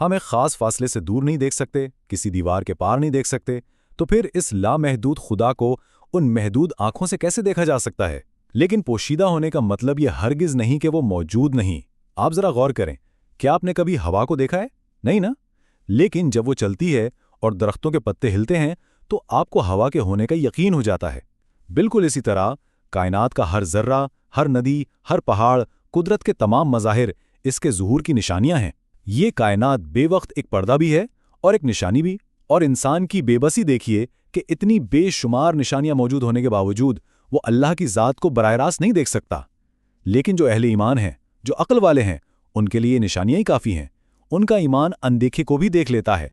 ہم ایک خاص فاصلے سے دور نہیں دیکھ سکتے، کسی دیوار کے پار نہیں دیکھ سکتے، تو پھر اس لامحدود خدا کو ان محدود آنکھوں سے کیسے دیکھا جا سکتا ہے؟ لیکن پوشیدہ ہونے کا مطلب یہ ہرگز نہیں کہ وہ موجود نہیں۔ آپ ذرا غور کریں، کیا آپ نے کبھی ہوا کو دیکھا ہے؟ نہیں نا؟ لیکن جب وہ چلتی ہے اور درختوں کے پتے ہلتے ہیں تو آپ کو ہوا کے ہونے کا یقین ہو جاتا ہے۔ بالکل اسی طرح کائنات کا ہر ذرہ، ہر ندی، ہر پہاڑ، قدرت کے تمام مظاہر اس کے ظہور کی نشانیاں ہیں۔ یہ کائنات بے وقت ایک پردہ بھی ہے اور ایک نشانی بھی، اور انسان کی بے بسی دیکھیے کہ اتنی بے شمار نشانیاں موجود ہونے کے باوجود وہ اللہ کی ذات کو براہ راست نہیں دیکھ سکتا۔ لیکن جو اہل ایمان ہیں، جو عقل والے ہیں، ان کے لیے نشانیاں ہی کافی ہیں۔ ان کا ایمان اندیکھے کو بھی دیکھ لیتا ہے۔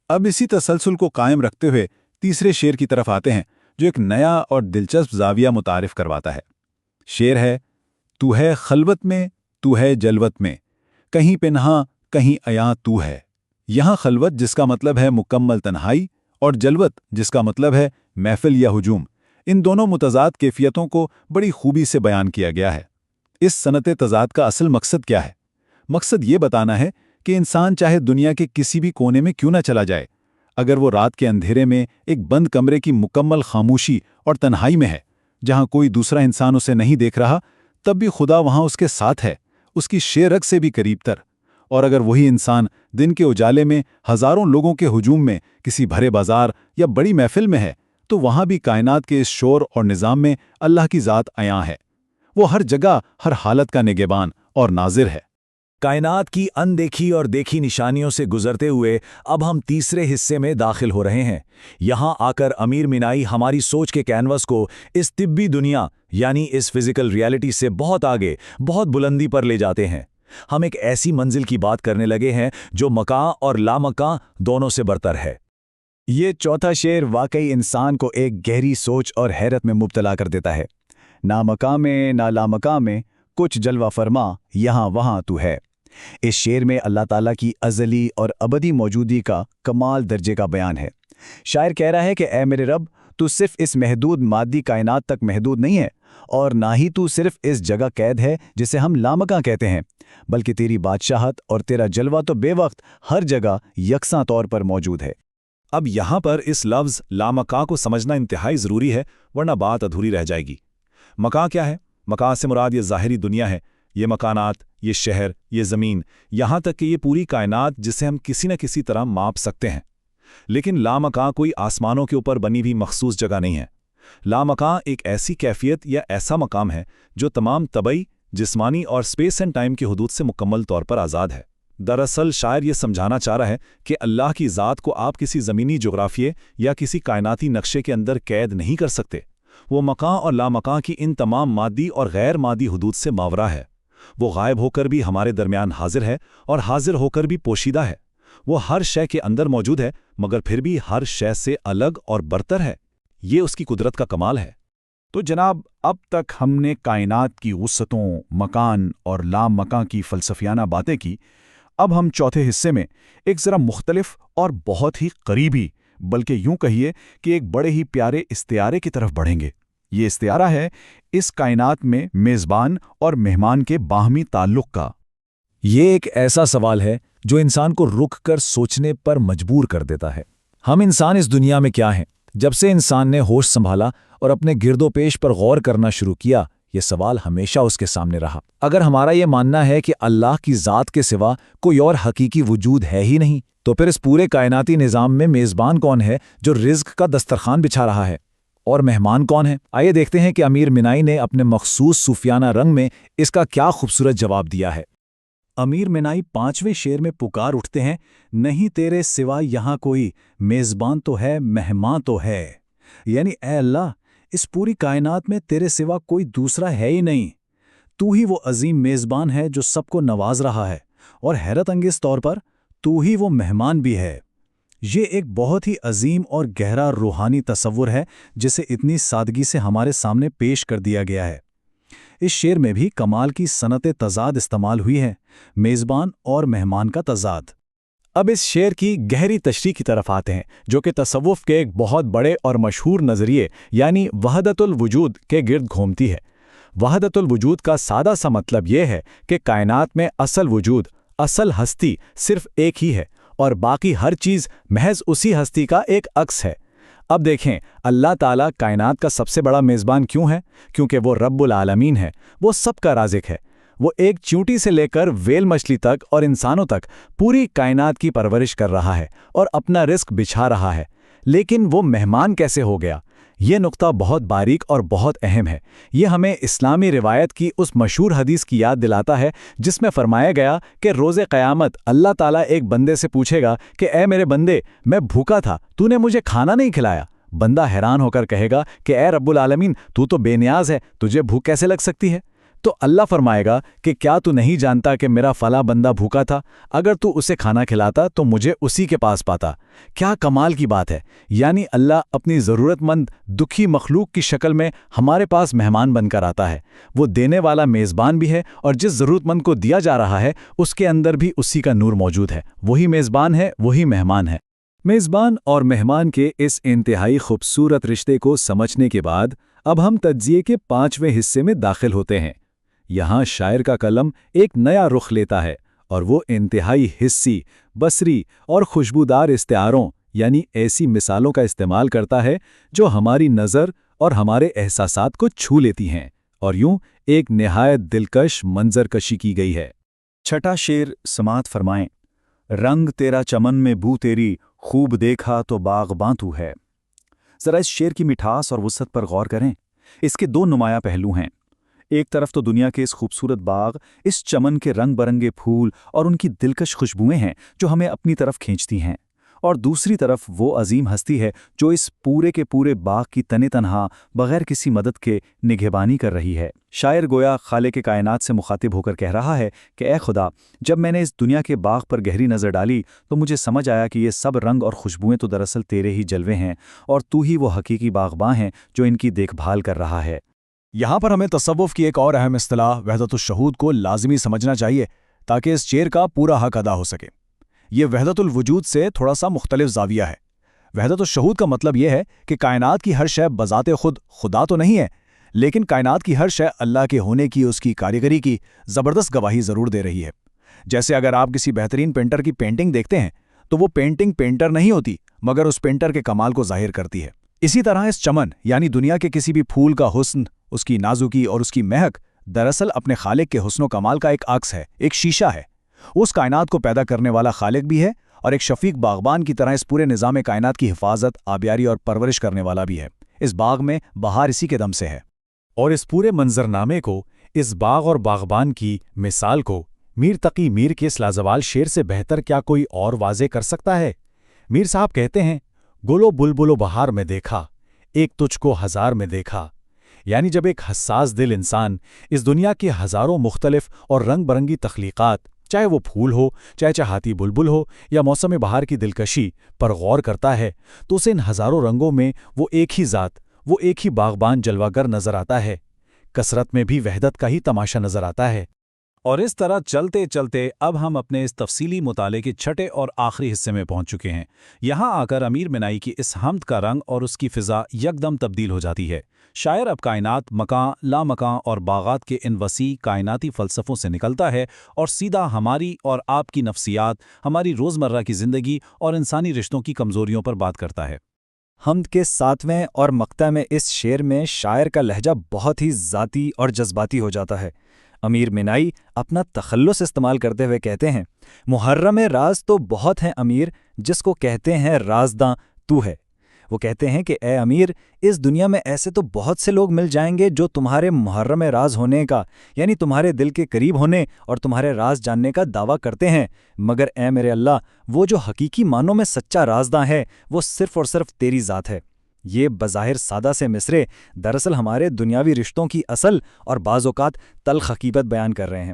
اب اسی تسلسل کو قائم رکھتے ہوئے تیسرے شعر کی طرف آتے ہیں، جو ایک نیا اور دلچسپ زاویہ متعارف کرواتا ہے۔ شعر ہے: تو ہے خلوت میں، تو ہے جلوت میں، کہیں پنہاں کہیں عیاں تو ہے۔ یہاں خلوت جس کا مطلب ہے مکمل تنہائی، اور جلوت جس کا مطلب ہے محفل یا ہجوم، ان دونوں متضاد کیفیتوں کو بڑی خوبی سے بیان کیا گیا ہے۔ اس صنعت تضاد کا اصل مقصد کیا ہے؟ مقصد یہ بتانا ہے کہ انسان چاہے دنیا کے کسی بھی کونے میں کیوں نہ چلا جائے، اگر وہ رات کے اندھیرے میں ایک بند کمرے کی مکمل خاموشی اور تنہائی میں ہے، جہاں کوئی دوسرا انسان اسے نہیں دیکھ رہا، تب بھی خدا وہاں اس کے ساتھ ہے، اس کی شے رگ سے بھی قریب تر۔ اور اگر وہی انسان دن کے اجالے میں ہزاروں لوگوں کے ہجوم میں کسی بھرے بازار یا بڑی محفل میں ہے، تو وہاں بھی کائنات کے اس شور اور نظام میں اللہ کی ذات عیاں ہے۔ وہ ہر جگہ، ہر حالت کا نگہبان اور ناظر ہے۔ کائنات کی اندیکھی اور دیکھی نشانیوں سے گزرتے ہوئے اب ہم تیسرے حصے میں داخل ہو رہے ہیں۔ یہاں آ کر امیر مینائی ہماری سوچ کے کینوس کو اس طبی دنیا یعنی اس فزیکل ریالٹی سے بہت آگے، بہت بلندی پر لے جاتے ہیں۔ ہم ایک ایسی منزل کی بات کرنے لگے ہیں جو مکاں اور لامکاں دونوں سے برتر ہے۔ یہ چوتھا شعر واقعی انسان کو ایک گہری سوچ اور حیرت میں مبتلا کر دیتا ہے۔ نہ مکاں میں نہ لامکاں میں کچھ جلوہ فرما، یہاں وہاں تو ہے۔ اس شعر میں اللہ تعالیٰ کی ازلی اور ابدی موجودگی کا کمال درجے کا بیان ہے۔ شاعر کہہ رہا ہے کہ اے میرے رب، تو صرف اس محدود مادی کائنات تک محدود نہیں ہے، اور نہ ہی تو صرف اس جگہ قید ہے جسے ہم لامکاں کہتے ہیں، بلکہ تیری بادشاہت اور تیرا جلوہ تو بے وقت ہر جگہ یکساں طور پر موجود ہے۔ اب یہاں پر اس لفظ لامکاں کو سمجھنا انتہائی ضروری ہے، ورنہ بات ادھوری رہ جائے گی۔ مکاں کیا ہے؟ مکاں سے مراد یہ ظاہری دنیا ہے، یہ مکانات، یہ شہر، یہ زمین، یہاں تک کہ یہ پوری کائنات جسے ہم کسی نہ کسی طرح ماپ سکتے ہیں۔ لیکن لامکاں کوئی آسمانوں کے اوپر بنی ہوئی مخصوص جگہ نہیں ہے۔ لامکاں ایک ایسی کیفیت یا ایسا مقام ہے جو تمام طبعی، جسمانی اور اسپیس اینڈ ٹائم کی حدود سے مکمل طور پر آزاد ہے۔ دراصل شاعر یہ سمجھانا چاہ رہا ہے کہ اللہ کی ذات کو آپ کسی زمینی جغرافیے یا کسی کائناتی نقشے کے اندر قید نہیں کر سکتے۔ وہ مکاں اور لامکاں کی ان تمام مادی اور غیر مادی حدود سے ماورا ہے۔ وہ غائب ہو کر بھی ہمارے درمیان حاضر ہے اور حاضر ہو کر بھی پوشیدہ ہے۔ وہ ہر شے کے اندر موجود ہے، مگر پھر بھی ہر شے سے الگ اور برتر ہے۔ یہ اس کی قدرت کا کمال ہے۔ تو جناب، اب تک ہم نے کائنات کی وسعتوں، مکان اور لامکاں کی فلسفیانہ باتیں کی۔ اب ہم چوتھے حصے میں ایک ذرا مختلف اور بہت ہی قریبی، بلکہ یوں کہیے کہ ایک بڑے ہی پیارے استعارے کی طرف بڑھیں گے۔ یہ استعارہ ہے اس کائنات میں میزبان اور مہمان کے باہمی تعلق کا۔ یہ ایک ایسا سوال ہے جو انسان کو رک کر سوچنے پر مجبور کر دیتا ہے۔ ہم انسان اس دنیا میں کیا ہیں؟ جب سے انسان نے ہوش سنبھالا اور اپنے گرد و پیش پر غور کرنا شروع کیا، یہ سوال ہمیشہ اس کے سامنے رہا۔ اگر ہمارا یہ ماننا ہے کہ اللہ کی ذات کے سوا کوئی اور حقیقی وجود ہے ہی نہیں، تو پھر اس پورے کائناتی نظام میں میزبان کون ہے جو رزق کا دسترخوان بچھا رہا ہے؟ اور مہمان کون ہے؟ آئیے دیکھتے ہیں کہ امیر مینائی نے اپنے مخصوص صوفیانہ رنگ میں اس کا کیا خوبصورت جواب دیا ہے۔ امیر مینائی 5ویں شعر میں پکار اٹھتے ہیں: نہیں تیرے سوا یہاں کوئی، میزبان تو ہے، مہمان تو ہے۔ یعنی اے اللہ، اس پوری کائنات میں تیرے سوا کوئی دوسرا ہے ہی نہیں۔ تو ہی وہ عظیم میزبان ہے جو سب کو نواز رہا ہے، اور حیرت انگیز طور پر تو ہی وہ مہمان بھی ہے۔ یہ ایک بہت ہی عظیم اور گہرا روحانی تصور ہے جسے اتنی سادگی سے ہمارے سامنے پیش کر دیا گیا ہے۔ اس شعر میں بھی کمال کی صنعت تضاد استعمال ہوئی ہے، میزبان اور مہمان کا تضاد۔ اب اس شعر کی گہری تشریح کی طرف آتے ہیں، جو کہ تصوف کے ایک بہت بڑے اور مشہور نظریے یعنی وحدت الوجود کے گرد گھومتی ہے۔ وحدت الوجود کا سادہ سا مطلب یہ ہے کہ کائنات میں اصل وجود، اصل ہستی صرف ایک ہی ہے اور باقی ہر چیز محض اسی ہستی کا ایک عکس ہے۔ اب دیکھیں اللہ تعالیٰ کائنات کا سب سے بڑا میزبان کیوں ہے؟ کیونکہ وہ رب العالمین ہے، وہ سب کا رازق ہے۔ وہ ایک چیونٹی سے لے کر ویل مچھلی تک اور انسانوں تک پوری کائنات کی پرورش کر رہا ہے اور اپنا رزق بچھا رہا ہے۔ لیکن وہ مہمان کیسے ہو گیا؟ یہ نقطہ بہت باریک اور بہت اہم ہے۔ یہ ہمیں اسلامی روایت کی اس مشہور حدیث کی یاد دلاتا ہے جس میں فرمایا گیا کہ روز قیامت اللہ تعالیٰ ایک بندے سے پوچھے گا کہ اے میرے بندے، میں بھوکا تھا، تو نے مجھے کھانا نہیں کھلایا۔ بندہ حیران ہو کر کہے گا کہ اے رب العالمین، تو بے نیاز ہے، تجھے بھوک کیسے لگ سکتی ہے؟ تو اللہ فرمائے گا کہ کیا تو نہیں جانتا کہ میرا فلاں بندہ بھوکا تھا؟ اگر تو اسے کھانا کھلاتا تو مجھے اسی کے پاس پاتا۔ کیا کمال کی بات ہے! یعنی اللہ اپنی ضرورت مند دکھی مخلوق کی شکل میں ہمارے پاس مہمان بن کر آتا ہے۔ وہ دینے والا میزبان بھی ہے اور جس ضرورت مند کو دیا جا رہا ہے اس کے اندر بھی اسی کا نور موجود ہے۔ وہی میزبان ہے، وہی مہمان ہے۔ میزبان اور مہمان کے اس انتہائی خوبصورت رشتے کو سمجھنے کے بعد اب ہم تجزیے کے 5ویں حصے میں داخل ہوتے ہیں۔ یہاں شاعر کا قلم ایک نیا رخ لیتا ہے اور وہ انتہائی حسی، بصری اور خوشبودار استعاروں یعنی ایسی مثالوں کا استعمال کرتا ہے جو ہماری نظر اور ہمارے احساسات کو چھو لیتی ہیں اور یوں ایک نہایت دلکش منظر کشی کی گئی ہے۔ چھٹا شعر سماعت فرمائیں۔ رنگ تیرا چمن میں بو تیری، خوب دیکھا تو باغباں تو ہے۔ ذرا اس شعر کی مٹھاس اور وسعت پر غور کریں۔ اس کے دو نمایاں پہلو ہیں۔ ایک طرف تو دنیا کے اس خوبصورت باغ، اس چمن کے رنگ برنگے پھول اور ان کی دلکش خوشبوئیں ہیں جو ہمیں اپنی طرف کھینچتی ہیں، اور دوسری طرف وہ عظیم ہستی ہے جو اس پورے کے پورے باغ کی تنے تنہا بغیر کسی مدد کے نگہبانی کر رہی ہے۔ شاعر گویا خالق کائنات سے مخاطب ہو کر کہہ رہا ہے کہ اے خدا، جب میں نے اس دنیا کے باغ پر گہری نظر ڈالی تو مجھے سمجھ آیا کہ یہ سب رنگ اور خوشبوئیں تو دراصل تیرے ہی جلوے ہیں، اور تو ہی وہ حقیقی باغباں ہیں جو ان کی دیکھ بھال کر رہا ہے۔ یہاں پر ہمیں تصوف کی ایک اور اہم اصطلاح وحدت الشہود کو لازمی سمجھنا چاہیے تاکہ اس شعر کا پورا حق ادا ہو سکے۔ یہ وحدت الوجود سے تھوڑا سا مختلف زاویہ ہے۔ وحدت الشہود کا مطلب یہ ہے کہ کائنات کی ہر شے بذات خود خدا تو نہیں ہے، لیکن کائنات کی ہر شے اللہ کے ہونے کی، اس کی کاریگری کی زبردست گواہی ضرور دے رہی ہے۔ جیسے اگر آپ کسی بہترین پینٹر کی پینٹنگ دیکھتے ہیں تو وہ پینٹنگ پینٹر نہیں ہوتی مگر اس پینٹر کے کمال کو ظاہر کرتی ہے۔ اسی طرح اس چمن یعنی دنیا کے کسی بھی پھول کا حسن، اس کی نازکی اور اس کی مہک دراصل اپنے خالق کے حسن و کمال کا ایک عکس ہے، ایک شیشہ ہے۔ اس کائنات کو پیدا کرنے والا خالق بھی ہے اور ایک شفیق باغبان کی طرح اس پورے نظام کائنات کی حفاظت، آبیاری اور پرورش کرنے والا بھی ہے۔ اس باغ میں بہار اسی کے دم سے ہے۔ اور اس پورے منظرنامے کو، اس باغ اور باغبان کی مثال کو میر تقی میر کے اس لازوال شعر سے بہتر کیا کوئی اور واضح کر سکتا ہے؟ میر صاحب کہتے ہیں، گلو بلبل و بہار میں دیکھا، ایک تجھ کو ہزار میں دیکھا۔ یعنی جب ایک حساس دل انسان اس دنیا کے ہزاروں مختلف اور رنگ برنگی تخلیقات، چاہے وہ پھول ہو، چاہے چاہاتی بلبل ہو یا موسم بہار کی دلکشی پر غور کرتا ہے تو اسے ان ہزاروں رنگوں میں وہ ایک ہی ذات، وہ ایک ہی باغبان جلوہ گر نظر آتا ہے۔ کثرت میں بھی وحدت کا ہی تماشا نظر آتا ہے۔ اور اس طرح چلتے چلتے اب ہم اپنے اس تفصیلی مطالعے کے چھٹے اور آخری حصے میں پہنچ چکے ہیں۔ یہاں آ کر امیر مینائی کی اس حمد کا رنگ اور اس کی فضا یکدم تبدیل ہو جاتی ہے۔ شاعر اب کائنات، مکاں، لامکاں اور باغات کے ان وسیع کائناتی فلسفوں سے نکلتا ہے اور سیدھا ہماری اور آپ کی نفسیات، ہماری روزمرہ کی زندگی اور انسانی رشتوں کی کمزوریوں پر بات کرتا ہے۔ حمد کے 7ویں اور مقطع میں اس شعر میں شاعر کا لہجہ بہت ہی ذاتی اور جذباتی ہو جاتا ہے۔ امیر مینائی اپنا تخلص استعمال کرتے ہوئے کہتے ہیں، محرم راز تو بہت ہیں امیر، جس کو کہتے ہیں رازداں تو ہے۔ وہ کہتے ہیں کہ اے امیر، اس دنیا میں ایسے تو بہت سے لوگ مل جائیں گے جو تمہارے محرم راز ہونے کا یعنی تمہارے دل کے قریب ہونے اور تمہارے راز جاننے کا دعویٰ کرتے ہیں، مگر اے میرے اللہ، وہ جو حقیقی معنوں میں سچا رازداں ہے وہ صرف اور صرف تیری ذات ہے۔ یہ بظاہر سادہ سے مصرے دراصل ہمارے دنیاوی رشتوں کی اصل اور بعض اوقات تلخ حقیقت بیان کر رہے ہیں۔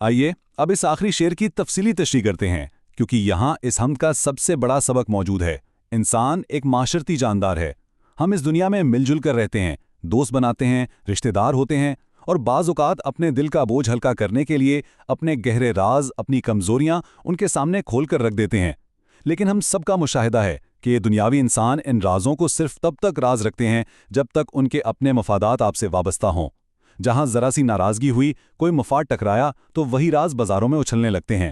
آئیے اب اس آخری شعر کی تفصیلی تشریح کرتے ہیں، کیونکہ یہاں اس حمد کا سب سے بڑا سبق موجود ہے۔ انسان ایک معاشرتی جاندار ہے۔ ہم اس دنیا میں مل جل کر رہتے ہیں، دوست بناتے ہیں، رشتہ دار ہوتے ہیں، اور بعض اوقات اپنے دل کا بوجھ ہلکا کرنے کے لیے اپنے گہرے راز، اپنی کمزوریاں ان کے سامنے کھول کر رکھ دیتے ہیں۔ لیکن ہم سب کا مشاہدہ ہے کہ یہ دنیاوی انسان ان رازوں کو صرف تب تک راز رکھتے ہیں جب تک ان کے اپنے مفادات آپ سے وابستہ ہوں۔ جہاں ذرا سی ناراضگی ہوئی، کوئی مفاد ٹکرایا تو وہی راز بازاروں میں اچھلنے لگتے ہیں۔